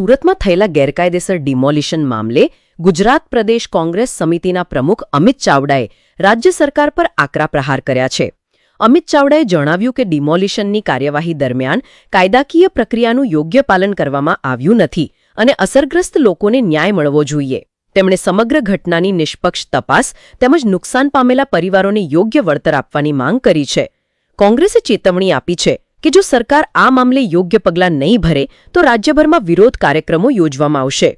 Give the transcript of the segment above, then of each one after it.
સુરતમાં થયેલા ગેરકાયદેસર ડિમોલિશન મામલે ગુજરાત પ્રદેશ કોંગ્રેસ સમિતિના પ્રમુખ અમિત ચાવડાએ રાજ્ય સરકાર પર આકરા પ્રહાર કર્યા છે. અમિત ચાવડાએ જણાવ્યું કે ડિમોલિશનની કાર્યવાહી દરમિયાન કાયદાકીય પ્રક્રિયાનું યોગ્ય પાલન કરવામાં આવ્યું નથી અને અસરગ્રસ્ત લોકોને ન્યાય મળવો જોઈએ. તેમણે સમગ્ર ઘટનાની નિષ્પક્ષ તપાસ તેમજ નુકસાન પામેલા પરિવારોને યોગ્ય વળતર આપવાની માંગ કરી છે. કોંગ્રેસે ચેતવણી આપી છે કે જો સરકાર આ મામલે યોગ્ય પગલાં નહીં ભરે તો રાજ્યભરમાં વિરોધ કાર્યક્રમો યોજવામાં આવશે.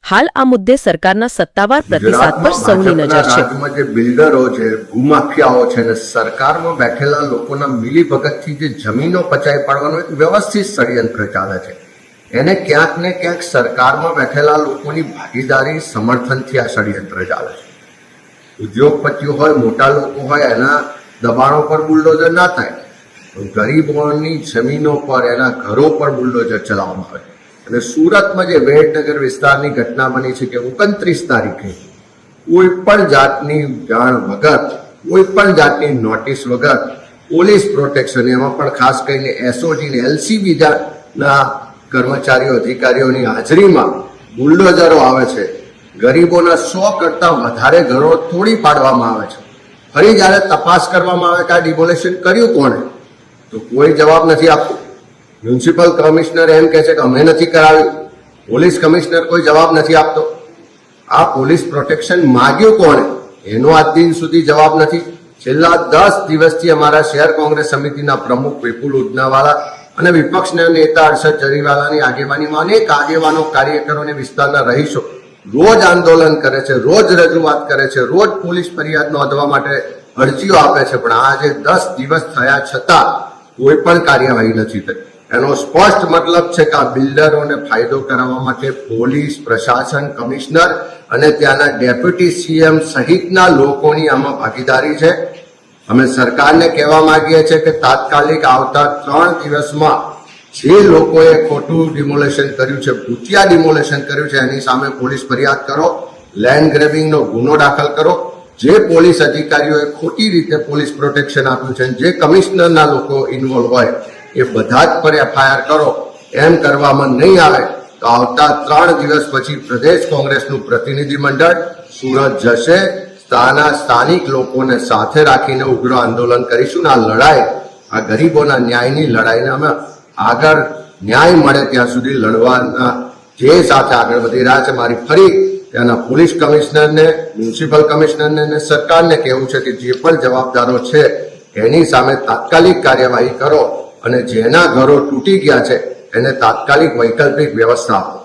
હાલ આ મુદ્દે સરકારના સત્તાવાર પ્રતિસાદ પર સૌની નજર છે. જે બિલ્ડરો છે, ભૂમાફિયાઓ છે અને સરકારમાં બેઠેલા લોકોના મિલીભગતથી જે જમીનો પચાવી પાડવાનું એક વ્યવસ્થિત ષડયંત્ર ચાલે છે. એને ક્યાંક ને ક્યાંક સરકારમાં બેઠેલા લોકોની ભાગીદારી સમર્થનથી આ ષડયંત્ર ચાલે છે. ઉદ્યોગપતિઓ હોય, મોટા લોકો હોય, એના દબાણો પર બુલડોઝર ના થાય, ગરીબોની જમીનો પર, એના ઘરો પર બુલડોઝર ચલાવવામાં આવે. અને સુરતમાં જે વેડનગર વિસ્તારની ઘટના બની છે કે 29 તારીખે કોઈ પણ જાતની જાણ વગર, કોઈ પણ જાતની નોટિસ વગર પોલીસ પ્રોટેક્શન, એમાં પણ ખાસ કરીને એસઓજી ને એલસીબી ના કર્મચારીઓ, અધિકારીઓની હાજરીમાં બુલડોઝરો આવે છે. ગરીબોના 100 કરતા વધારે ઘરો તોડી પાડવામાં આવે છે. ફરી જ્યારે તપાસ કરવામાં આવે કે આ ડિમોલેશન કર્યું કોણે, તો કોઈ જવાબ નથી આપતું. મ્યુનિસિપલ કમિશનર એમ કહે છે કે અમે નથી કરાવ્યું. પોલીસ કમિશનર કોઈ જવાબ નથી આપતો. આ પોલીસ પ્રોટેક્શન માગ્યું કોણે એનો આજ દિન સુધી જવાબ નથી. છેલ્લા 10 દિવસથી અમારા શહેર કોંગ્રેસ સમિતિના પ્રમુખ વિપુલ ઉદનાવાલા અને વિપક્ષના નેતા અરશદ જરીવાલાની આગેવાનીમાં અનેક આગેવાનો, કાર્યકરો અને વિસ્તારના રહીશો રોજ આંદોલન કરે છે, રોજ રજૂઆત કરે છે, રોજ પોલીસ ફરિયાદ નોંધવા માટે અરજીઓ આપે છે. પણ આજે 10 દિવસ થયા છતાં કોઈ પણ કાર્યવાહી નથી થઈ. એનો સ્પષ્ટ મતલબ છે કે આ બિલ્ડરોને ફાયદો કરાવવા માટે પોલીસ પ્રશાસન, કમિશનર અને ત્યાંના ડેપ્યુટી સીએમ સહિતના લોકોની આમાં ભાગીદારી છે. અમે સરકારને કહેવા માંગીએ છીએ કે તાત્કાલિક આવતા 3 દિવસમાં જે લોકોએ ખોટું ડિમોલેશન કર્યું છે, ભૂતિયા ડિમોલેશન કર્યું છે, એની સામે પોલીસ ફરિયાદ કરો, લેન્ડ ગ્રેબિંગનો ગુનો દાખલ કરો. જે પોલીસ અધિકારીઓએ ખોટી રીતે પોલીસ પ્રોટેક્શન આપ્યું છે, જે કમિશનરના લોકો ઇન્વોલ્વ હોય એ બધા જ પર એફઆઈઆર કરો. એમ કરવામાં નહીં આવે તો આવતા 3 દિવસ પછી પ્રદેશ કોંગ્રેસનું પ્રતિનિધિ મંડળ સુરત જશે. ત્યાંના સ્થાનિક લોકોને સાથે રાખીને ઉગ્ર આંદોલન કરીશું. આ લડાઈ, આ ગરીબોના ન્યાયની લડાઈને અમે આગળ ન્યાય મળે ત્યાં સુધી લડવાના ધ્યેય સાથે આગળ વધી રહ્યા છે. મારી ફરી ત્યાંના પોલીસ કમિશનરને, મ્યુનિસિપલ કમિશનરને અને સરકારને કહેવું છે કે જે પણ જવાબદારો છે એની સામે તાત્કાલિક કાર્યવાહી કરો અને જેના ઘરો તૂટી ગયા છે એને તાત્કાલિક વૈકલ્પિક વ્યવસ્થા આપો.